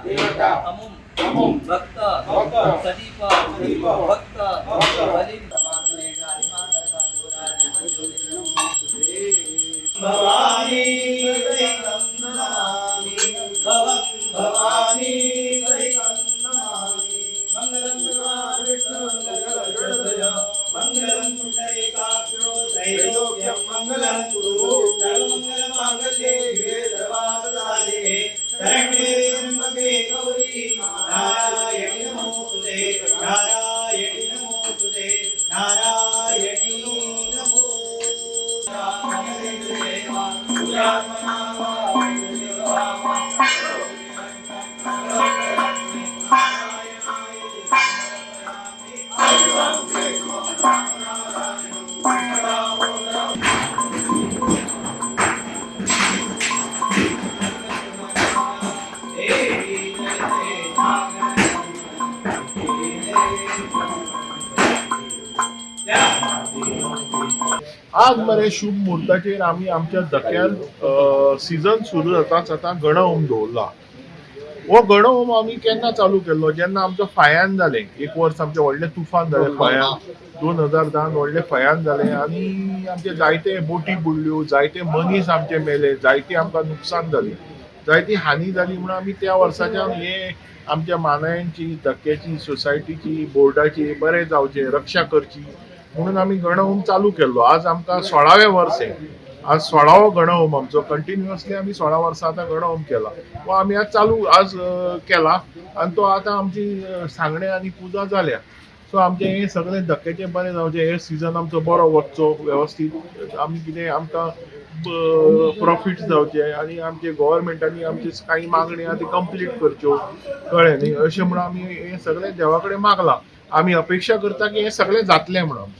देवता अमुम भक्त सदीप भक्त बलिम भवानी सहितं नमामि भवं भवानी सहितं नमामि मंगलं भगवान् विष्णु मंगलं गरुडध्वज मंगलं पुण्डरीकाक्षो त्रैलोक्यं मंगलं कुरु सर्वमंगलमाङ्गल्ये शिवे सर्वार्थसाधिके शरण्ये त्र्यम्बके गौरी नारायणि नमोस्तुते नारायणि नमोस्तुते नारायणि नमो आज मरे शुभ मुहूर्ताचेर आमी आमच्या धक्यान सीजन सुरू जाता गणहोम दवरला। हो गणहोम आमी केन्ना चालू केल्लो जेन्ना आमचो फायान जालें, एक वर्स आमचें व्हडलें तुफान जालें फायान 2010 व्हडलें फायान जालें आनी आमचे जायते बोटी बुडल्यो, जायते मनीस आमचे मेले, जायती आमकां नुकसान जाली, जायती हानी जाली म्हणून आमी त्या वर्साच्यान हे आमच्या मानायांची धक्क्याची सोसायटीची बोर्डाची बरें जावचें रक्षा करची म्हणून आमी गणहोम चालू केल्लो। आज आमकां 16वें वर्स आहे, आज 16वो गणहोम आमचो कंटिन्युअसली आमी 16 वर्सां आतां गणहोम केला। वो आमी आज केला आनी तो आतां आमची सांगणे आनी पुजा जाल्या। सो आमचे हे सगळे धक्क्याचे बरें जावचें, हे सीजन आमचो बरो वचचो वेवस्थीत, आमी कितें आमकां प्रॉफिट जावचे आनी आमचे गव्हर्मेंटांनी आमची काही मागणी आहा ती कंप्लीट करच्यो, कळ्ळें न्ही, अशें म्हणून आमी हे सगळे देवा कडेन मागला। आमी अपेक्षा करता की हे सगळे जातले म्हणून।